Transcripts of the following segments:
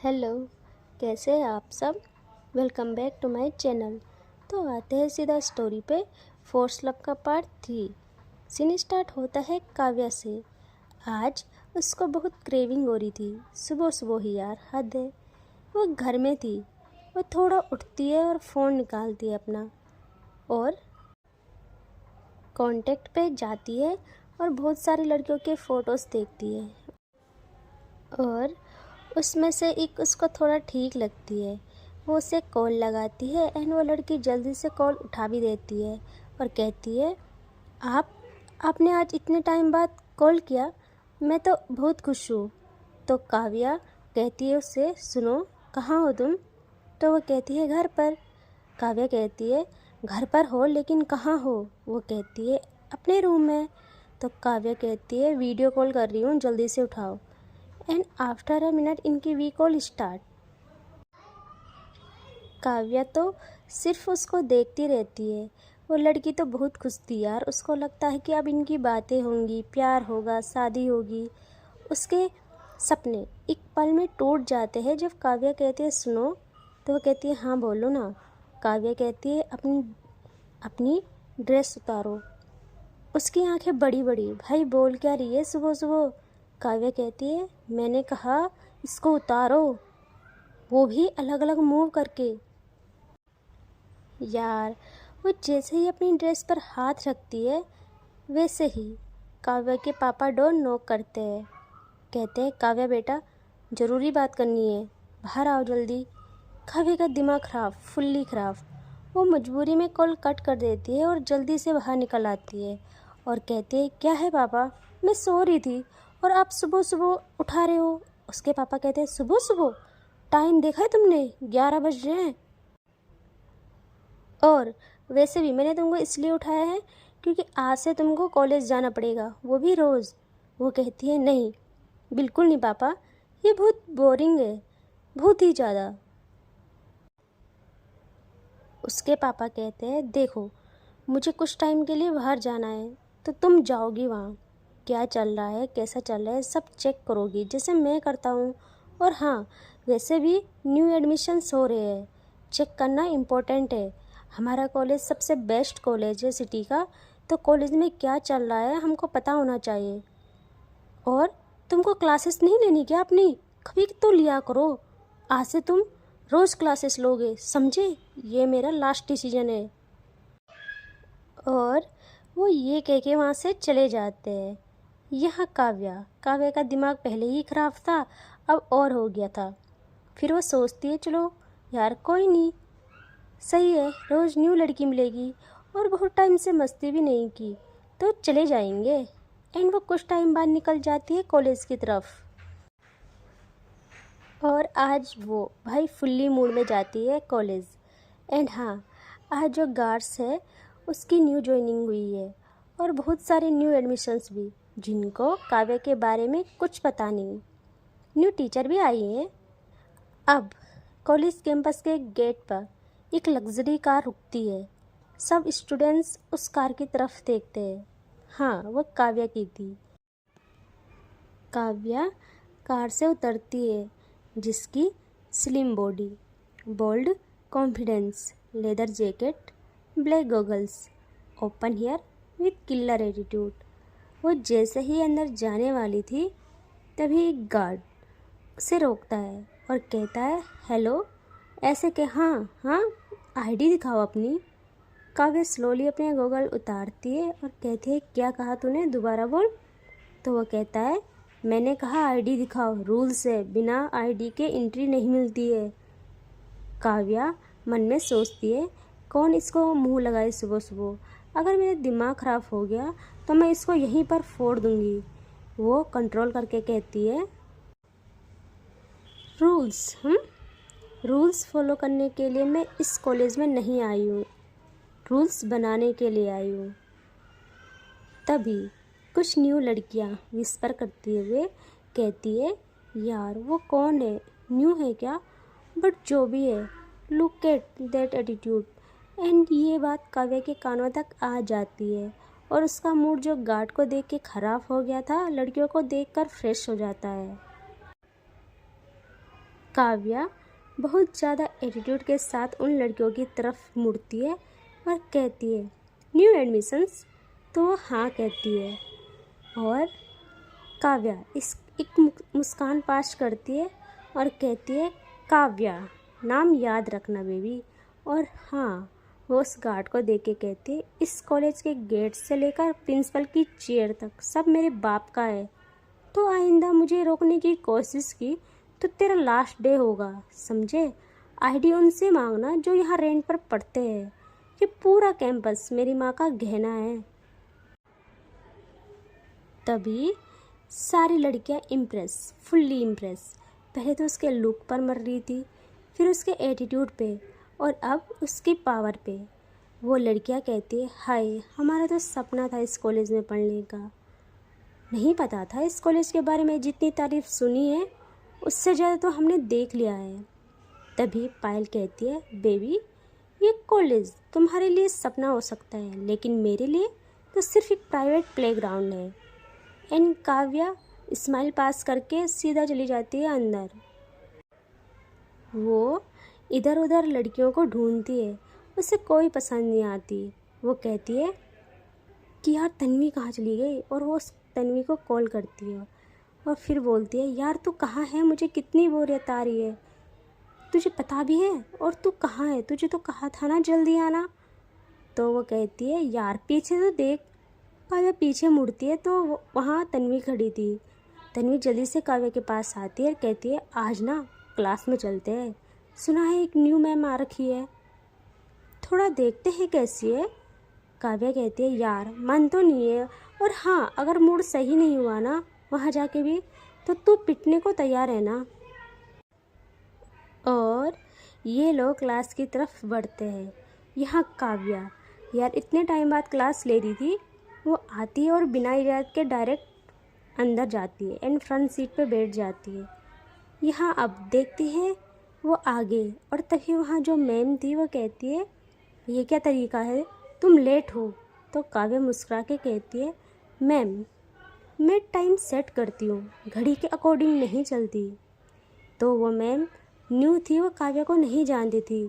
Hello, कैसे हैं आप सब। Welcome back to my channel. तो आते हैं सीधा स्टोरी पे। फोर्स लव का पार्ट 3। सीन स्टार्ट होता है काव्या से। आज उसको बहुत क्रेविंग हो रही थी, सुबह सुबह ही यार, हद है। वो घर में थी। वो थोड़ा उठती है और फ़ोन निकालती है अपना और कांटेक्ट पे जाती है और बहुत सारी लड़कियों के फ़ोटोज़ देखती है और उसमें से एक उसको थोड़ा ठीक लगती है। वो उसे कॉल लगाती है एंड वो लड़की जल्दी से कॉल उठा भी देती है और कहती है, आपने आज इतने टाइम बाद कॉल किया, मैं तो बहुत खुश हूँ। तो काव्या कहती है उससे, सुनो, कहाँ हो तुम। तो वो कहती है, घर पर। काव्या कहती है, घर पर हो लेकिन कहाँ हो। वो कहती है, अपने रूम में। तो काव्या कहती है, वीडियो कॉल कर रही हूँ, जल्दी से उठाओ। एंड आफ्टर अ मिनट इनकी वी कॉल स्टार्ट। काव्या तो सिर्फ उसको देखती रहती है। वो लड़की तो बहुत खुश थी यार। उसको लगता है कि अब इनकी बातें होंगी, प्यार होगा, शादी होगी। उसके सपने एक पल में टूट जाते हैं जब काव्या कहती है, सुनो। तो वो कहती है, हाँ बोलो ना। काव्या कहती है, अपनी अपनी ड्रेस उतारो। उसकी आंखें बड़ी बड़ी, भाई बोल क्या रही है सुबह सुबह। काव्या कहती है, मैंने कहा इसको उतारो, वो भी अलग अलग मूव करके। यार, वो जैसे ही अपनी ड्रेस पर हाथ रखती है वैसे ही काव्या के पापा डोर नॉक करते हैं। कहते हैं, काव्या बेटा, ज़रूरी बात करनी है, बाहर आओ जल्दी। काव्या का दिमाग ख़राब, फुल्ली ख़राब। वो मजबूरी में कॉल कट कर देती है और जल्दी से बाहर निकल आती है और कहती है, क्या है पापा, मैं सो रही थी और आप सुबह सुबह उठा रहे हो। उसके पापा कहते हैं, सुबह सुबह, टाइम देखा है तुमने, 11 बज रहे हैं। और वैसे भी मैंने तुमको इसलिए उठाया है क्योंकि आज से तुमको कॉलेज जाना पड़ेगा, वो भी रोज़। वो कहती है, नहीं, बिल्कुल नहीं पापा, ये बहुत बोरिंग है, बहुत ही ज़्यादा। उसके पापा कहते हैं, देखो, मुझे कुछ टाइम के लिए बाहर जाना है, तो तुम जाओगी वहाँ, क्या चल रहा है, कैसा चल रहा है, सब चेक करोगी जैसे मैं करता हूँ। और हाँ, वैसे भी न्यू एडमिशन्स हो रहे हैं, चेक करना इम्पोर्टेंट है। हमारा कॉलेज सबसे बेस्ट कॉलेज है सिटी का, तो कॉलेज में क्या चल रहा है हमको पता होना चाहिए। और तुमको क्लासेस नहीं लेनी क्या अपनी, कभी तो लिया करो। आज से तुम रोज़ क्लासेस लोगे, समझे, ये मेरा लास्ट डिसीजन है। और वो ये कह के वहाँ से चले जाते हैं। यहाँ काव्या का दिमाग पहले ही ख़राब था, अब और हो गया था। फिर वो सोचती है, चलो यार कोई नहीं, सही है, रोज़ न्यू लड़की मिलेगी और बहुत टाइम से मस्ती भी नहीं की, तो चले जाएंगे। एंड वो कुछ टाइम बाद निकल जाती है कॉलेज की तरफ। और आज वो भाई फुल्ली मूड में जाती है कॉलेज। एंड हाँ, आज जो गार्ड्स है उसकी न्यू ज्वाइनिंग हुई है और बहुत सारे न्यू एडमिशन्स भी, जिनको काव्या के बारे में कुछ पता नहीं। न्यू टीचर भी आई हैं। अब कॉलेज कैंपस के गेट पर एक लग्जरी कार रुकती है। सब स्टूडेंट्स उस कार की तरफ देखते हैं। हाँ, वो काव्या की थी। काव्या कार से उतरती है, जिसकी slim body, bold confidence, leather jacket, black goggles, open hair with killer attitude. वो जैसे ही अंदर जाने वाली थी तभी एक गार्ड उसे रोकता है और कहता है, हेलो। ऐसे कि हाँ हाँ, आईडी दिखाओ अपनी। काव्या स्लोली अपने गॉगल उतारती है और कहती है, क्या कहा तूने, दोबारा बोल। तो वो कहता है, मैंने कहा आईडी दिखाओ, रूल्स है, बिना आईडी के एंट्री नहीं मिलती है। काव्या मन में सोचती है, कौन इसको मुंह लगाए सुबह सुबह, अगर मेरा दिमाग ख़राब हो गया तो मैं इसको यहीं पर फोड़ दूंगी। वो कंट्रोल करके कहती है, रूल्स, रूल्स फॉलो करने के लिए मैं इस कॉलेज में नहीं आई हूँ, रूल्स बनाने के लिए आई हूँ। तभी कुछ न्यू लड़कियाँ विस्पर करते हुए कहती है, यार वो कौन है, न्यू है क्या, बट जो भी है, look at that attitude. And ये बात काव्या के कानों तक आ जाती है और उसका मूड जो गार्ड को देख के ख़राब हो गया था, लड़कियों को देखकर फ्रेश हो जाता है। काव्या बहुत ज़्यादा एटीट्यूड के साथ उन लड़कियों की तरफ मुड़ती है और कहती है, न्यू एडमिशन्स? तो वो हाँ कहती है और काव्या इस एक मुस्कान पास करती है और कहती है, काव्या नाम याद रखना बेबी। और हाँ, वो उस गार्ड को देख के कहती है, इस कॉलेज के गेट से लेकर प्रिंसिपल की चेयर तक सब मेरे बाप का है, तो आइंदा मुझे रोकने की कोशिश की तो तेरा लास्ट डे होगा, समझे? आईडी उनसे मांगना जो यहाँ रेंट पर पढ़ते हैं। ये पूरा कैंपस मेरी माँ का गहना है। तभी सारी लड़कियाँ फुल्ली इम्प्रेस। पहले तो उसके लुक पर मर रही थी, फिर उसके एटीट्यूड पे और अब उसकी पावर पे। वो लड़कियाँ कहती है, हाय हमारा तो सपना था इस कॉलेज में पढ़ने का। नहीं पता था इस कॉलेज के बारे में, जितनी तारीफ सुनी है उससे ज़्यादा तो हमने देख लिया है। तभी पायल कहती है, बेबी ये कॉलेज तुम्हारे लिए सपना हो सकता है, लेकिन मेरे लिए तो सिर्फ एक प्राइवेट प्लेग्राउंड है। एंड काव्या स्माइल पास करके सीधा चली जाती है अंदर। वो इधर उधर लड़कियों को ढूंढती है, उसे कोई पसंद नहीं आती। वो कहती है कि यार तन्वी कहाँ चली गई, और वो उस तन्वी को कॉल करती है और फिर बोलती है, यार तू कहाँ है, मुझे कितनी बोरियत आ रही है, तुझे पता भी है, और तू कहाँ है, तुझे तो कहा था ना जल्दी आना। तो वो कहती है, यार पीछे तो देख। काव्या पीछे मुड़ती है तो वहाँ तन्वी खड़ी थी। तन्वी जल्दी से काव्या के पास आती है और कहती है, आज ना क्लास में चलते हैं, सुना है एक न्यू मैम आ रखी है, थोड़ा देखते हैं कैसी है। काव्या कहती है, यार मन तो नहीं है, और हाँ अगर मूड सही नहीं हुआ ना वहाँ जाके भी, तो तू पिटने को तैयार है ना। और ये लोग क्लास की तरफ बढ़ते हैं। यहाँ काव्या यार इतने टाइम बाद क्लास ले रही थी, वो आती है और बिना इजाज़त के डायरेक्ट अंदर जाती है एंड फ्रंट सीट पे बैठ जाती है। यहाँ अब देखती है वो आगे, और तभी वहाँ जो मैम थी वो कहती है, ये क्या तरीका है, तुम लेट हो। तो काव्या मुस्कुरा के कहती है, मैम मैं टाइम सेट करती हूँ, घड़ी के अकॉर्डिंग नहीं चलती। तो वो मैम न्यू थी, वो काव्या को नहीं जानती थी।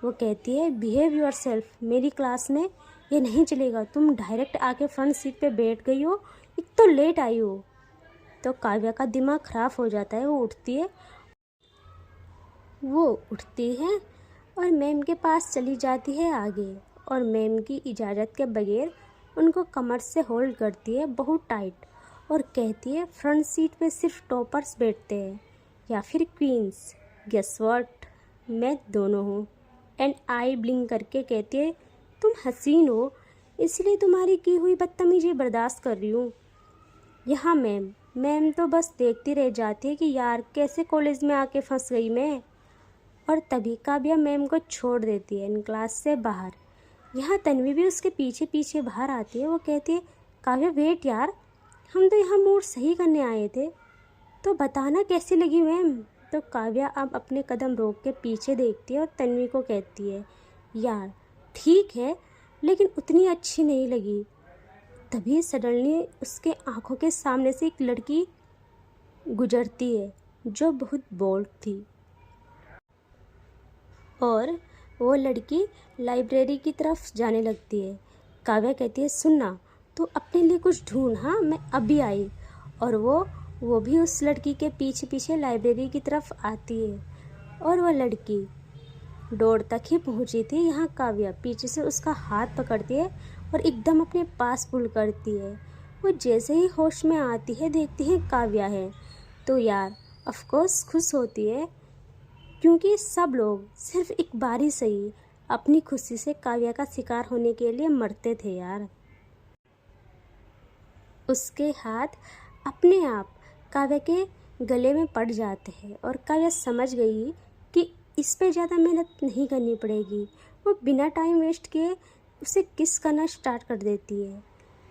वो कहती है, बिहेव योर सेल्फ, मेरी क्लास में ये नहीं चलेगा, तुम डायरेक्ट आके फ्रंट सीट पे बैठ गई हो, एक तो लेट आई हो। तो काव्या का दिमाग ख़राब हो जाता है। वो उठती है और मैम के पास चली जाती है आगे, और मैम की इजाज़त के बगैर उनको कमर से होल्ड करती है बहुत टाइट, और कहती है, फ्रंट सीट पे सिर्फ टॉपर्स बैठते हैं या फिर क्वींस, गेस व्हाट, मैं दोनों हूँ। एंड आई ब्लिंक करके कहती है, तुम हसीन हो इसलिए तुम्हारी की हुई बदतमीजी बर्दाश्त कर रही हूँ। यहाँ मैम तो बस देखती रह जाती है कि यार कैसे कॉलेज में आके फंस गई मैं। और तभी काव्या मैम को छोड़ देती है इन क्लास से बाहर। यहाँ तन्वी भी उसके पीछे पीछे बाहर आती है। वो कहती है, काव्या वेट यार, हम तो यहाँ मूड सही करने आए थे, तो बताना कैसी लगी मैम। तो काव्या अब अपने कदम रोक के पीछे देखती है और तन्वी को कहती है, यार ठीक है लेकिन उतनी अच्छी नहीं लगी। तभी सडनली उसके आंखों के सामने से एक लड़की गुजरती है जो बहुत बोल्ड थी, और वो लड़की लाइब्रेरी की तरफ जाने लगती है। काव्या कहती है, सुनना तू अपने लिए कुछ ढूंढ, हाँ मैं अभी आई। और वो भी उस लड़की के पीछे पीछे लाइब्रेरी की तरफ आती है, और वह लड़की डोर तक ही पहुंची थी। यहाँ काव्या पीछे से उसका हाथ पकड़ती है और एकदम अपने पास पुल करती है। वो जैसे ही होश में आती है देखती है काव्या है, तो यार ऑफ कोर्स खुश होती है, क्योंकि सब लोग सिर्फ एक बारी सही अपनी खुशी से काव्या का शिकार होने के लिए मरते थे यार। उसके हाथ अपने आप काव्या के गले में पड़ जाते हैं, और काव्या समझ गई कि इस पे ज़्यादा मेहनत नहीं करनी पड़ेगी। वो बिना टाइम वेस्ट किए उसे किस करना स्टार्ट कर देती है।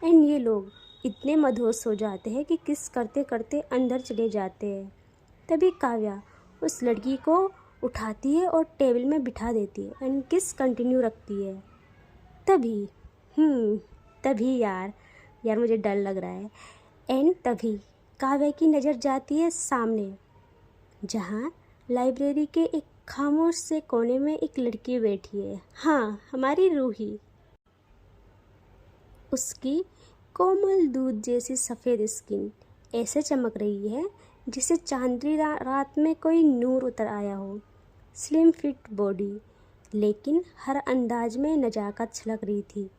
एंड ये लोग इतने मदहोश हो जाते हैं कि किस करते करते अंदर चले जाते हैं। तभी काव्या उस लड़की को उठाती है और टेबल में बिठा देती है एंड किस कंटिन्यू रखती है। तभी यार मुझे डर लग रहा है। एंड तभी काव्या की नज़र जाती है सामने, जहाँ लाइब्रेरी के एक खामोश से कोने में एक लड़की बैठी है। हाँ, हमारी रूही। उसकी कोमल दूध जैसी सफ़ेद स्किन ऐसे चमक रही है जिसे चांदनी रात में कोई नूर उतर आया हो। स्लिम फिट बॉडी, लेकिन हर अंदाज में नजाकत छलक रही थी।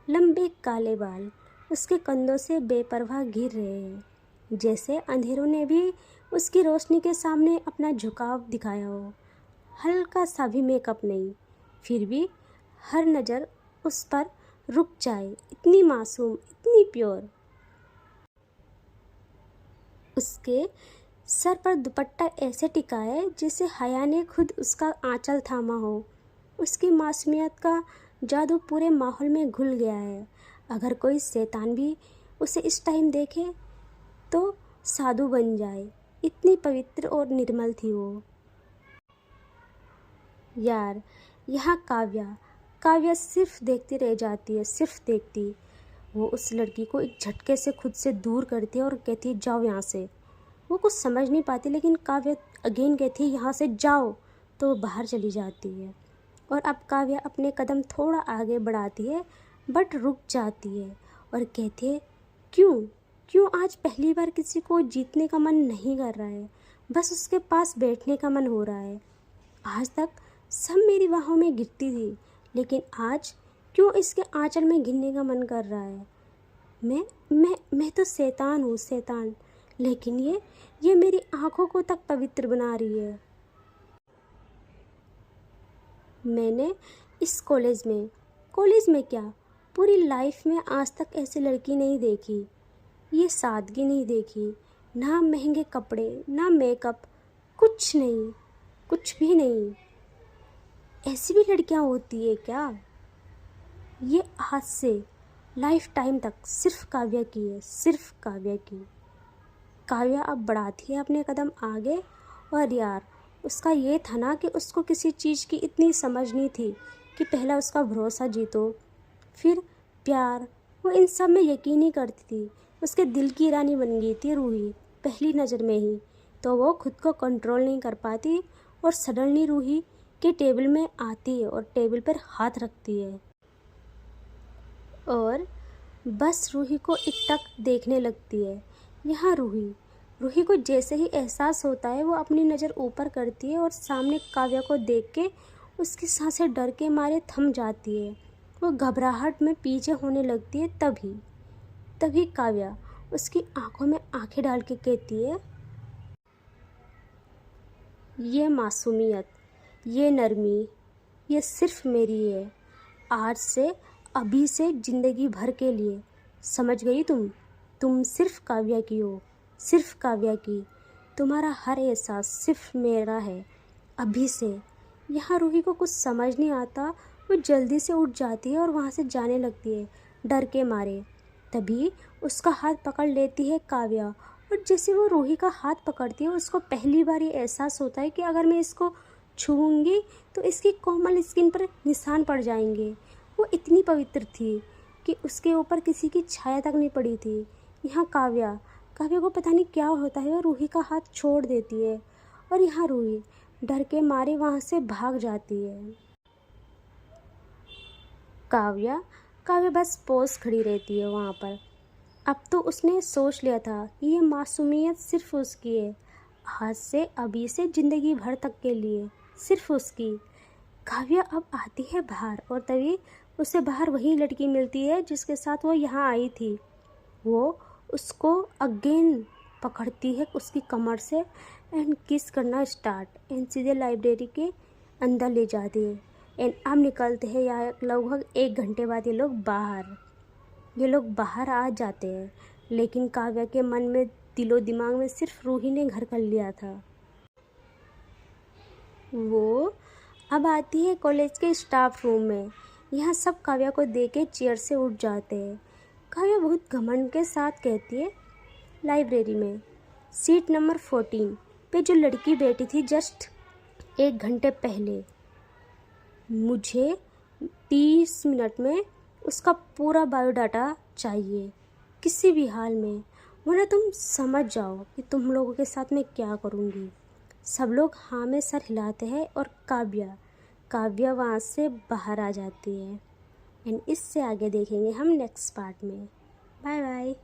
लंबे काले बाल उसके कंधों से बेपरवाह गिर रहे हैं, जैसे अंधेरों ने भी उसकी रोशनी के सामने अपना झुकाव दिखाया हो। हल्का सा भी मेकअप नहीं, फिर भी हर नज़र उस पर रुक जाए। इतनी मासूम, इतनी प्योर। उसके सर पर दुपट्टा ऐसे टिका है जैसे हया ने खुद उसका आंचल थामा हो। उसकी मासूमियत का जादू पूरे माहौल में घुल गया है। अगर कोई शैतान भी उसे इस टाइम देखे तो साधु बन जाए, इतनी पवित्र और निर्मल थी वो। यार, यहाँ काव्या सिर्फ देखती रह जाती है, सिर्फ देखती। वो उस लड़की को एक झटके से खुद से दूर करती है और कहती है जाओ यहाँ से। वो कुछ समझ नहीं पाती, लेकिन काव्या अगेन कहती है यहाँ से जाओ, तो वो बाहर चली जाती है। और अब काव्या अपने कदम थोड़ा आगे बढ़ाती है, बट रुक जाती है और कहती है क्यों आज पहली बार किसी को जीतने का मन नहीं कर रहा है, बस उसके पास बैठने का मन हो रहा है। आज तक सब मेरी बाहों में गिरती थी, लेकिन आज क्यों इसके आंचल में गिरने का मन कर रहा है। मैं तो शैतान हूँ, शैतान, लेकिन ये मेरी आंखों को तक पवित्र बना रही है। मैंने इस कॉलेज में क्या, पूरी लाइफ में आज तक ऐसी लड़की नहीं देखी। ये सादगी नहीं देखी, ना महंगे कपड़े, ना मेकअप, कुछ नहीं, कुछ भी नहीं। ऐसी भी लड़कियां होती है क्या? ये आज से लाइफ टाइम तक सिर्फ काव्या की है, सिर्फ काव्या की। काव्या अब बढ़ाती है अपने कदम आगे। और यार, उसका ये था ना कि उसको किसी चीज़ की इतनी समझ नहीं थी कि पहला उसका भरोसा जीतो, फिर प्यार। वो इन सब में यकीन ही करती थी। उसके दिल की रानी बन गई थी रूही पहली नज़र में ही। तो वो खुद को कंट्रोल नहीं कर पाती और सडनली रूही के टेबल में आती है और टेबल पर हाथ रखती है और बस रूही को एकटक देखने लगती है। यहाँ रूही को जैसे ही एहसास होता है, वो अपनी नज़र ऊपर करती है और सामने काव्या को देख के उसकी सांसें डर के मारे थम जाती है। वो घबराहट में पीछे होने लगती है। तभी काव्या उसकी आंखों में आंखें डाल के कहती है, ये मासूमियत, ये नरमी, ये सिर्फ मेरी है। आज से, अभी से, ज़िंदगी भर के लिए। समझ गई तुम सिर्फ काव्या की हो, सिर्फ काव्या की। तुम्हारा हर एहसास सिर्फ मेरा है, अभी से। यहाँ रूही को कुछ समझ नहीं आता। वो जल्दी से उठ जाती है और वहाँ से जाने लगती है डर के मारे। तभी उसका हाथ पकड़ लेती है काव्या, और जैसे वो रूही का हाथ पकड़ती है, उसको पहली बार ये एहसास होता है कि अगर मैं इसको छूऊंगी तो इसकी कोमल स्किन पर निशान पड़ जाएंगे। वो इतनी पवित्र थी कि उसके ऊपर किसी की छाया तक नहीं पड़ी थी। यहाँ काव्या को पता नहीं क्या होता है, वो रूही का हाथ छोड़ देती है और यहाँ रूही डर के मारे वहाँ से भाग जाती है। काव्या बस पोज खड़ी रहती है वहाँ पर। अब तो उसने सोच लिया था कि ये मासूमियत सिर्फ उसकी है, आज से, अभी से, ज़िंदगी भर तक के लिए, सिर्फ उसकी। काव्या अब आती है बाहर और तभी उसे बाहर वही लड़की मिलती है जिसके साथ वो यहाँ आई थी। वो उसको अगेन पकड़ती है उसकी कमर से एंड किस करना स्टार्ट एंड सीधे लाइब्रेरी के अंदर ले जाती है। एंड अब निकलते हैं यहाँ लगभग 1 घंटे बाद ये लोग बाहर आ जाते हैं। लेकिन काव्या के मन में, दिलो दिमाग में सिर्फ रूही ने घर कर लिया था। वो अब आती है कॉलेज के स्टाफ रूम में। यहाँ सब काव्या को देख के चेयर से उठ जाते हैं। काव्या बहुत घमंड के साथ कहती है, लाइब्रेरी में सीट नंबर 14 पे जो लड़की बैठी थी जस्ट 1 घंटे पहले, मुझे 30 मिनट में उसका पूरा बायोडाटा चाहिए, किसी भी हाल में, वरना तुम समझ जाओ कि तुम लोगों के साथ मैं क्या करूँगी। सब लोग हाँ में सर हिलाते हैं और काव्या वहाँ से बाहर आ जाती है। एंड इससे आगे देखेंगे हम नेक्स्ट पार्ट में। Bye bye.